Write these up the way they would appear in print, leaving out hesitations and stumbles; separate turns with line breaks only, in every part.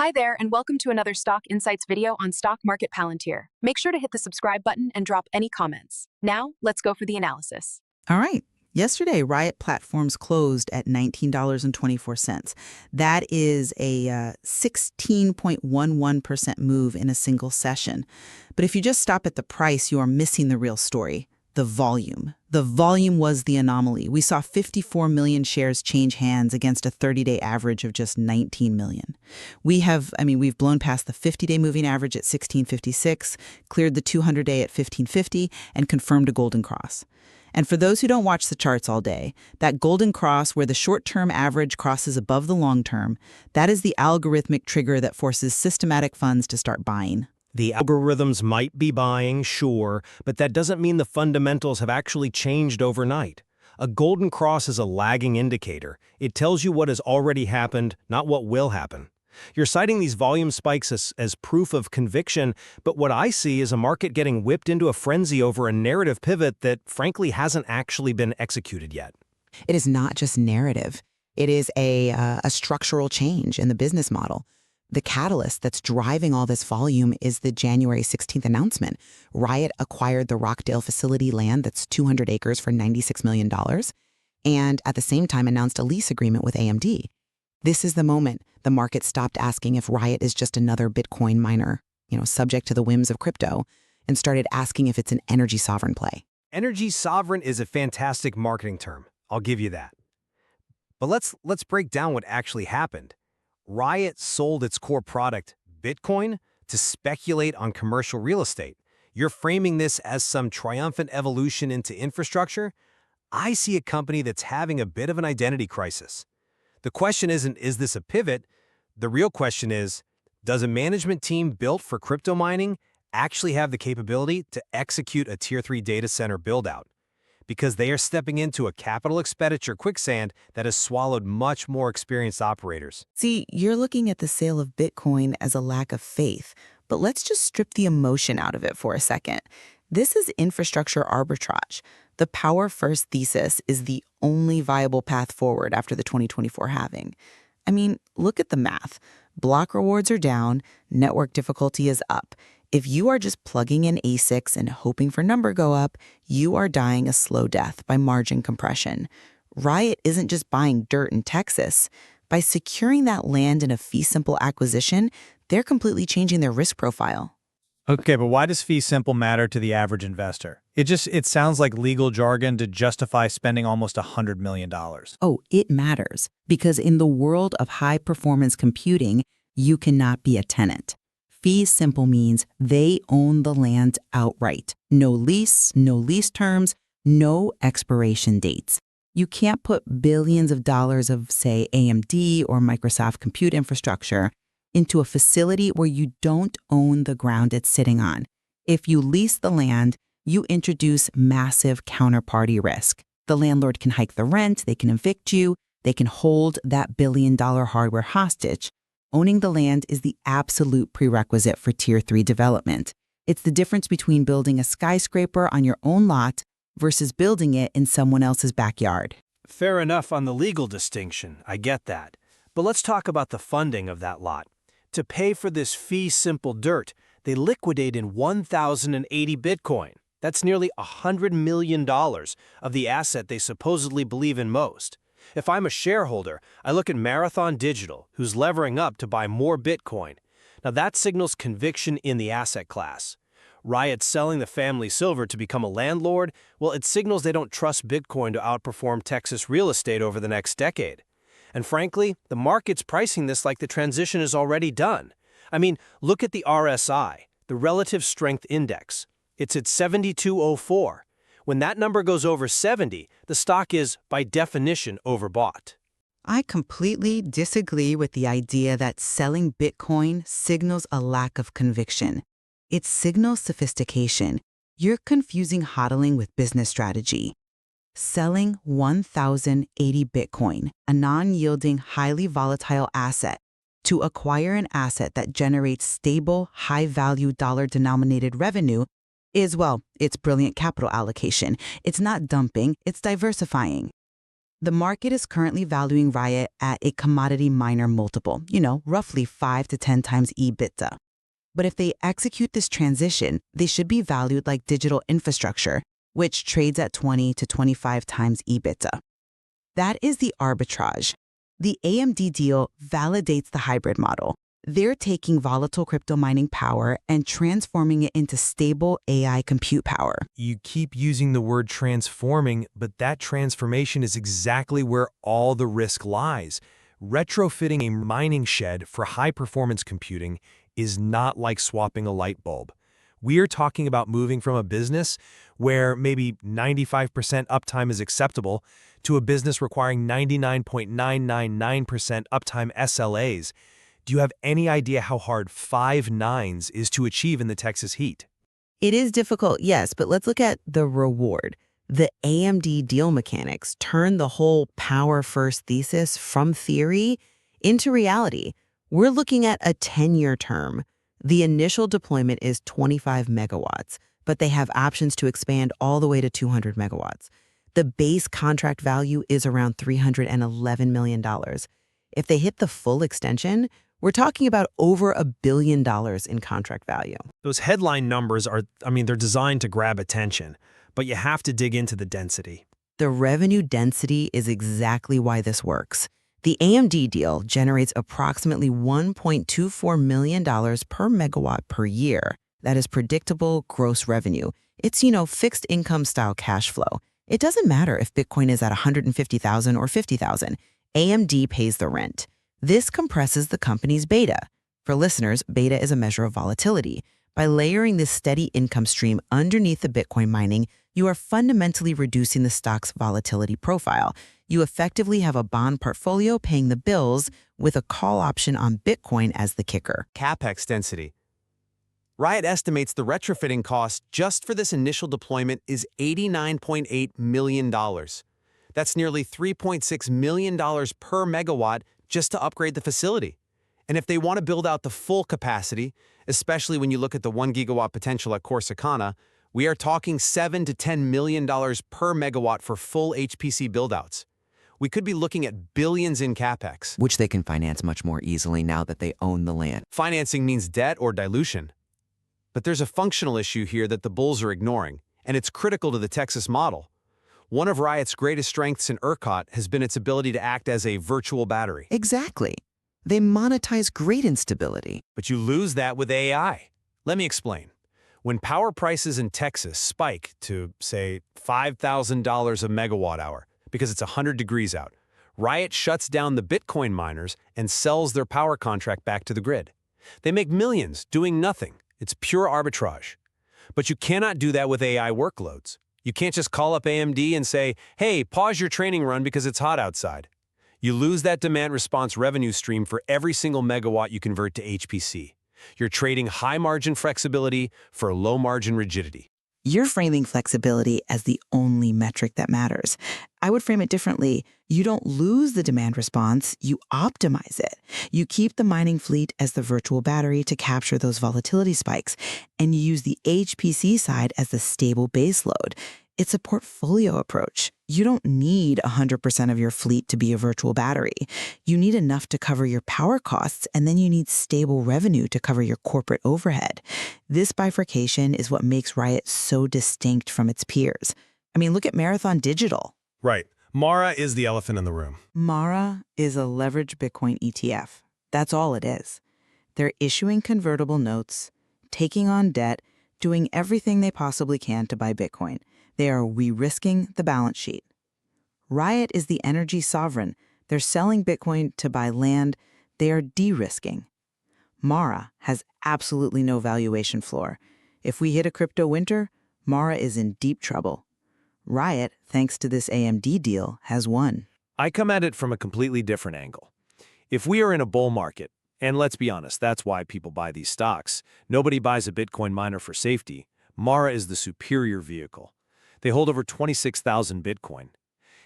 Hi there, and welcome to another Stock Insights video on Stock Market Palantir. Make sure to hit the subscribe button and drop any comments. Now, let's go for the analysis.
All right. Yesterday, Riot Platforms closed at $19.24. That is a 16.11% move in a single session. But if you just stop at the price, you are missing the real story. The volume. The volume was the anomaly. We saw 54 million shares change hands against a 30-day average of just 19 million. We've blown past the 50-day moving average at 1656, cleared the 200-day at 1550, and confirmed a golden cross. And for those who don't watch the charts all day, that golden cross where the short-term average crosses above the long-term, that is the algorithmic trigger that forces systematic funds to start buying.
The algorithms might be buying, sure, but that doesn't mean the fundamentals have actually changed overnight. A golden cross is a lagging indicator. It tells you what has already happened, not what will happen. You're citing these volume spikes as proof of conviction, but what I see is a market getting whipped into a frenzy over a narrative pivot that, frankly, hasn't actually been executed yet.
It is not just narrative. It is a structural change in the business model. The catalyst that's driving all this volume is the January 16th announcement. Riot acquired the Rockdale facility land that's 200 acres for $96 million, and at the same time announced a lease agreement with AMD. This is the moment the market stopped asking if Riot is just another Bitcoin miner, subject to the whims of crypto, and started asking if it's an energy sovereign play.
Energy sovereign is a fantastic marketing term. I'll give you that. But let's break down what actually happened. Riot sold its core product, Bitcoin, to speculate on commercial real estate. You're framing this as some triumphant evolution into infrastructure? I see a company that's having a bit of an identity crisis. The question isn't, is this a pivot? The real question is, does a management team built for crypto mining actually have the capability to execute a Tier 3 data center build-out? Because they are stepping into a capital expenditure quicksand that has swallowed much more experienced operators.
See, you're looking at the sale of Bitcoin as a lack of faith, but let's just strip the emotion out of it for a second. This is infrastructure arbitrage. The power-first thesis is the only viable path forward after the 2024 halving. Look at the math. Block rewards are down, network difficulty is up. If you are just plugging in ASICs and hoping for number go up, you are dying a slow death by margin compression. Riot isn't just buying dirt in Texas. By securing that land in a fee-simple acquisition, they're completely changing their risk profile.
Okay, but why does fee simple matter to the average investor? It sounds like legal jargon to justify spending almost $100 million.
Oh, it matters. Because in the world of high-performance computing, you cannot be a tenant. Fee simple means they own the land outright. No lease terms, no expiration dates. You can't put billions of dollars of, say, AMD or Microsoft compute infrastructure into a facility where you don't own the ground it's sitting on. If you lease the land, you introduce massive counterparty risk. The landlord can hike the rent, they can evict you, they can hold that billion-dollar hardware hostage. Owning the land is the absolute prerequisite for Tier 3 development. It's the difference between building a skyscraper on your own lot versus building it in someone else's backyard.
Fair enough on the legal distinction, I get that. But let's talk about the funding of that lot. To pay for this fee-simple dirt, they liquidate in 1,080 Bitcoin. That's nearly $100 million of the asset they supposedly believe in most. If I'm a shareholder, I look at Marathon Digital, who's levering up to buy more Bitcoin. Now that signals conviction in the asset class. Riot selling the family silver to become a landlord, well, it signals they don't trust Bitcoin to outperform Texas real estate over the next decade. And frankly, the market's pricing this like the transition is already done. Look at the RSI, the Relative Strength Index. It's at 7204. When that number goes over 70, the stock is, by definition, overbought.
I completely disagree with the idea that selling Bitcoin signals a lack of conviction. It signals sophistication. You're confusing hodling with business strategy. Selling 1,080 Bitcoin, a non-yielding, highly volatile asset, to acquire an asset that generates stable, high-value dollar-denominated revenue is, it's brilliant capital allocation. It's not dumping, it's diversifying. The market is currently valuing Riot at a commodity miner multiple, roughly 5 to 10 times EBITDA. But if they execute this transition, they should be valued like digital infrastructure, which trades at 20 to 25 times EBITDA. That is the arbitrage. The AMD deal validates the hybrid model. They're taking volatile crypto mining power and transforming it into stable AI compute power.
You keep using the word transforming, but that transformation is exactly where all the risk lies. Retrofitting a mining shed for high-performance computing is not like swapping a light bulb. We're talking about moving from a business where maybe 95% uptime is acceptable to a business requiring 99.999% uptime SLAs. Do you have any idea how hard 5 nines is to achieve in the Texas heat?
It is difficult, yes, but let's look at the reward. The AMD deal mechanics turn the whole power-first thesis from theory into reality. We're looking at a 10-year term. The initial deployment is 25 megawatts, but they have options to expand all the way to 200 megawatts. The base contract value is around $311 million. If they hit the full extension, we're talking about over $1 billion in contract value.
Those headline numbers they're designed to grab attention, but you have to dig into the density.
The revenue density is exactly why this works. The AMD deal generates approximately $1.24 million per megawatt per year. That is predictable gross revenue. It's, fixed income style cash flow. It doesn't matter if Bitcoin is at 150,000 or 50,000. AMD pays the rent. This compresses the company's beta. For listeners, beta is a measure of volatility. By layering this steady income stream underneath the Bitcoin mining, you are fundamentally reducing the stock's volatility profile. You effectively have a bond portfolio paying the bills with a call option on Bitcoin as the kicker.
CapEx density. Riot estimates the retrofitting cost just for this initial deployment is $89.8 million. That's nearly $3.6 million per megawatt just to upgrade the facility. And if they want to build out the full capacity, especially when you look at the 1 gigawatt potential at Corsicana, we are talking $7 to $10 million per megawatt for full HPC buildouts. We could be looking at billions in CapEx.
Which they can finance much more easily now that they own the land.
Financing means debt or dilution. But there's a functional issue here that the bulls are ignoring, and it's critical to the Texas model. One of Riot's greatest strengths in ERCOT has been its ability to act as a virtual battery.
Exactly. They monetize grid instability.
But you lose that with AI. Let me explain. When power prices in Texas spike to, say, $5,000 a megawatt hour because it's 100 degrees out, Riot shuts down the Bitcoin miners and sells their power contract back to the grid. They make millions doing nothing. It's pure arbitrage. But you cannot do that with AI workloads. You can't just call up AMD and say, hey, pause your training run because it's hot outside. You lose that demand response revenue stream for every single megawatt you convert to HPC. You're trading high-margin flexibility for low-margin rigidity.
You're framing flexibility as the only metric that matters. I would frame it differently. You don't lose the demand response, you optimize it. You keep the mining fleet as the virtual battery to capture those volatility spikes, and you use the HPC side as the stable baseload. It's a portfolio approach. You don't need 100% of your fleet to be a virtual battery. You need enough to cover your power costs, and then you need stable revenue to cover your corporate overhead. This bifurcation is what makes Riot so distinct from its peers. Look at Marathon Digital.
Right. Mara is the elephant in the room.
Mara is a leveraged Bitcoin ETF. That's all it is. They're issuing convertible notes, taking on debt, doing everything they possibly can to buy Bitcoin. They are re-risking the balance sheet. Riot is the energy sovereign. They're selling Bitcoin to buy land. They are de-risking. Mara has absolutely no valuation floor. If we hit a crypto winter, Mara is in deep trouble. Riot, thanks to this AMD deal, has won.
I come at it from a completely different angle. If we are in a bull market, and let's be honest, that's why people buy these stocks, nobody buys a Bitcoin miner for safety. Mara is the superior vehicle. They hold over 26,000 Bitcoin.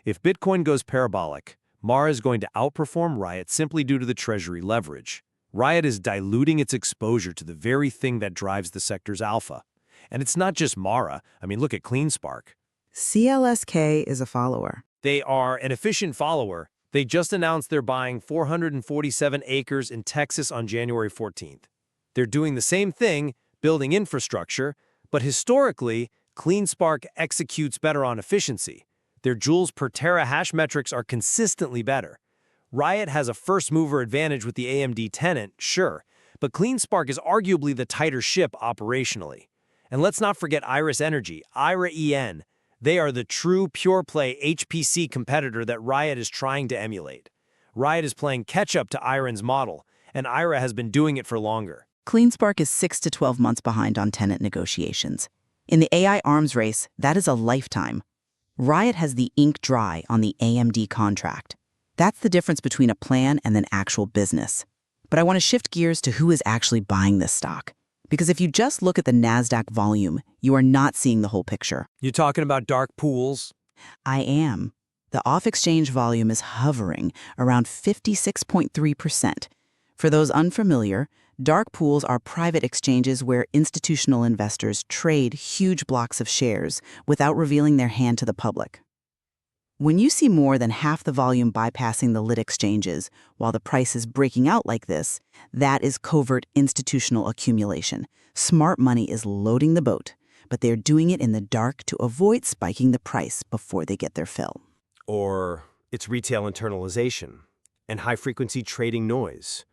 If Bitcoin goes parabolic, Mara is going to outperform Riot simply due to the treasury leverage. Riot is diluting its exposure to the very thing that drives the sector's alpha. And it's not just Mara. Look at CleanSpark.
CLSK is a follower.
They are an efficient follower. They just announced they're buying 447 acres in Texas on January 14th. They're doing the same thing, building infrastructure, but historically, CleanSpark executes better on efficiency. Their joules per tera hash metrics are consistently better. Riot has a first-mover advantage with the AMD tenant, sure, but CleanSpark is arguably the tighter ship operationally. And let's not forget Iris Energy, IRA-EN. They are the true pure-play HPC competitor that Riot is trying to emulate. Riot is playing catch-up to IRA's model, and IRA has been doing it for longer.
CleanSpark is 6 to 12 months behind on tenant negotiations. In the AI arms race, that is a lifetime. Riot has the ink dry on the AMD contract. That's the difference between a plan and an actual business. But I want to shift gears to who is actually buying this stock. Because if you just look at the NASDAQ volume, you are not seeing the whole picture.
You talking about dark pools?
I am. The off-exchange volume is hovering around 56.3%. For those unfamiliar, dark pools are private exchanges where institutional investors trade huge blocks of shares without revealing their hand to the public. When you see more than half the volume bypassing the lit exchanges while the price is breaking out like this, that is covert institutional accumulation. Smart money is loading the boat, but they're doing it in the dark to avoid spiking the price before they get their fill.
Or it's retail internalization and high-frequency trading noise.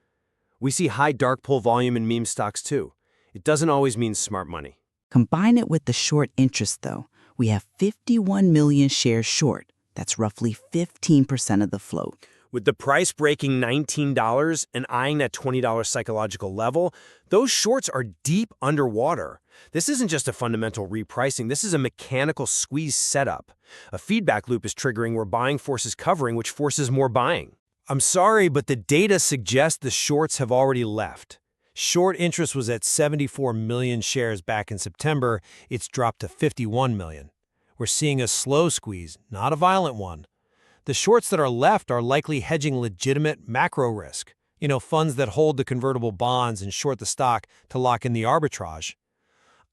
We see high dark pool volume in meme stocks too. It doesn't always mean smart money.
Combine it with the short interest, though. We have 51 million shares short. That's roughly 15% of the float.
With the price breaking $19 and eyeing that $20 psychological level, those shorts are deep underwater. This isn't just a fundamental repricing, this is a mechanical squeeze setup. A feedback loop is triggering where buying force is covering, which forces more buying. I'm sorry, but the data suggests the shorts have already left. Short interest was at 74 million shares back in September. It's dropped to 51 million. We're seeing a slow squeeze, not a violent one. The shorts that are left are likely hedging legitimate macro risk. Funds that hold the convertible bonds and short the stock to lock in the arbitrage.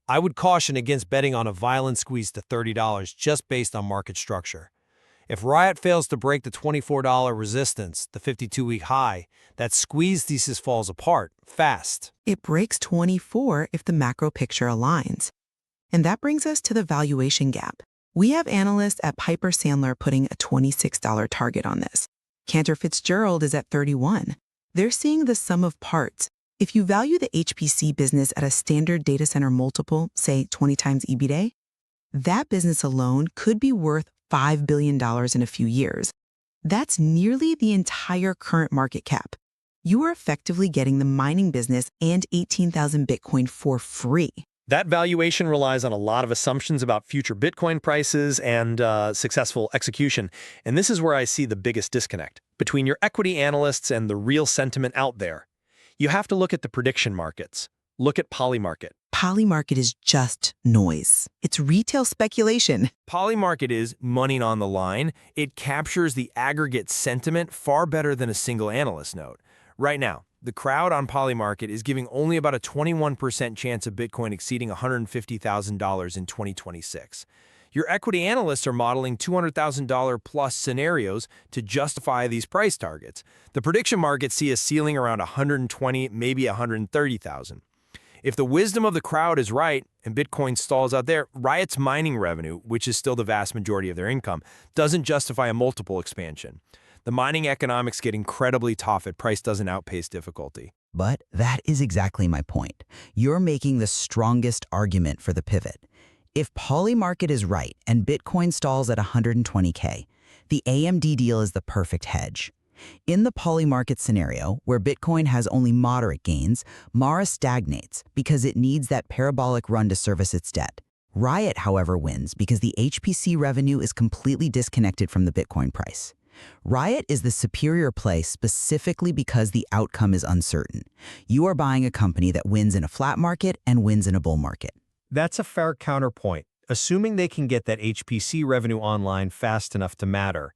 I would caution against betting on a violent squeeze to $30 just based on market structure. If Riot fails to break the $24 resistance, the 52-week high, that squeeze thesis falls apart fast.
It breaks 24 if the macro picture aligns. And that brings us to the valuation gap. We have analysts at Piper Sandler putting a $26 target on this. Cantor Fitzgerald is at $31. They're seeing the sum of parts. If you value the HPC business at a standard data center multiple, say 20 times EBITDA, that business alone could be worth $5 billion in a few years. That's nearly the entire current market cap. You are effectively getting the mining business and 18,000 Bitcoin for free.
That valuation relies on a lot of assumptions about future Bitcoin prices and successful execution. And this is where I see the biggest disconnect between your equity analysts and the real sentiment out there. You have to look at the prediction markets. Look at Polymarket.
Polymarket is just noise. It's retail speculation.
Polymarket is money on the line. It captures the aggregate sentiment far better than a single analyst note. Right now, the crowd on Polymarket is giving only about a 21% chance of Bitcoin exceeding $150,000 in 2026. Your equity analysts are modeling $200,000 plus scenarios to justify these price targets. The prediction markets see a ceiling around 120, maybe 130,000. If the wisdom of the crowd is right and Bitcoin stalls out there, Riot's mining revenue, which is still the vast majority of their income, doesn't justify a multiple expansion. The mining economics get incredibly tough if price doesn't outpace difficulty.
But that is exactly my point. You're making the strongest argument for the pivot. If Polymarket is right and Bitcoin stalls at 120K, the AMD deal is the perfect hedge. In the Polymarket scenario, where Bitcoin has only moderate gains, Mara stagnates because it needs that parabolic run to service its debt. Riot, however, wins because the HPC revenue is completely disconnected from the Bitcoin price. Riot is the superior play specifically because the outcome is uncertain. You are buying a company that wins in a flat market and wins in a bull market.
That's a fair counterpoint, assuming they can get that HPC revenue online fast enough to matter.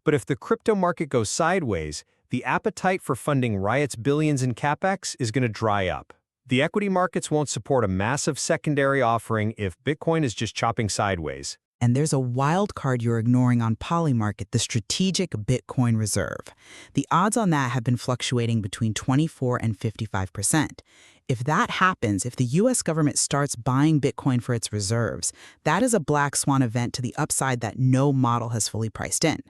But if the crypto market goes sideways, the appetite for funding Riot's billions in capex is going to dry up. The equity markets won't support a massive secondary offering if Bitcoin is just chopping sideways.
And there's a wild card you're ignoring on Polymarket, the strategic Bitcoin reserve. The odds on that have been fluctuating between 24 and 55%. If that happens, if the U.S. government starts buying Bitcoin for its reserves, that is a black swan event to the upside that no model has fully priced in.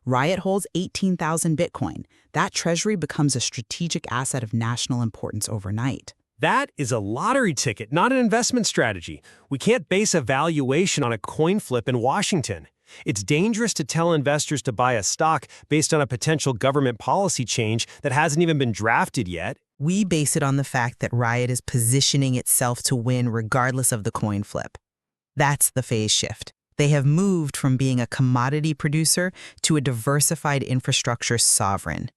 Riot holds 18,000 Bitcoin. That treasury becomes a strategic asset of national importance overnight.
That is a lottery ticket, not an investment strategy. We can't base a valuation on a coin flip in Washington. It's dangerous to tell investors to buy a stock based on a potential government policy change that hasn't even been drafted yet.
We base it on the fact that Riot is positioning itself to win regardless of the coin flip. That's the phase shift. They have moved from being a commodity producer to a diversified infrastructure sovereign.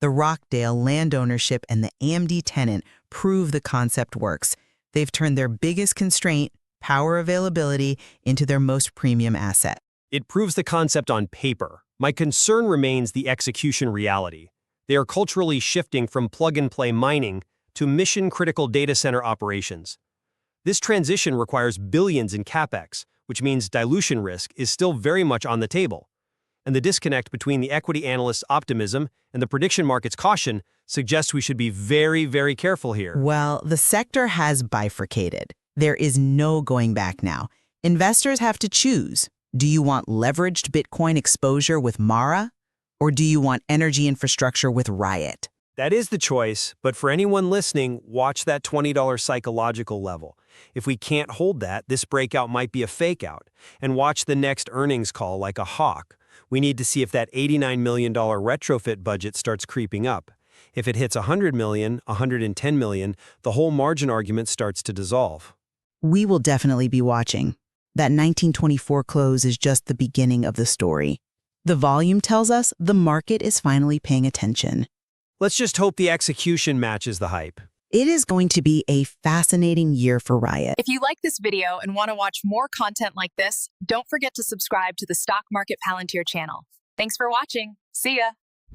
The Rockdale land ownership and the AMD tenant prove the concept works. They've turned their biggest constraint, power availability, into their most premium asset.
It proves the concept on paper. My concern remains the execution reality. They are culturally shifting from plug-and-play mining to mission-critical data center operations. This transition requires billions in capex, which means dilution risk is still very much on the table. And the disconnect between the equity analyst's optimism and the prediction market's caution suggests we should be very, very careful here.
Well, the sector has bifurcated. There is no going back now. Investors have to choose. Do you want leveraged Bitcoin exposure with Mara? Or do you want energy infrastructure with Riot?
That is the choice, but for anyone listening, watch that $20 psychological level. If we can't hold that, this breakout might be a fake out. And watch the next earnings call like a hawk. We need to see if that $89 million retrofit budget starts creeping up. If it hits $100 million, $110 million, the whole margin argument starts to dissolve.
We will definitely be watching. That 1924 close is just the beginning of the story. The volume tells us the market is finally paying attention.
Let's just hope the execution matches the hype.
It is going to be a fascinating year for Riot.
If you like this video and want to watch more content like this, don't forget to subscribe to the Stock Market Palantir channel. Thanks for watching. See ya.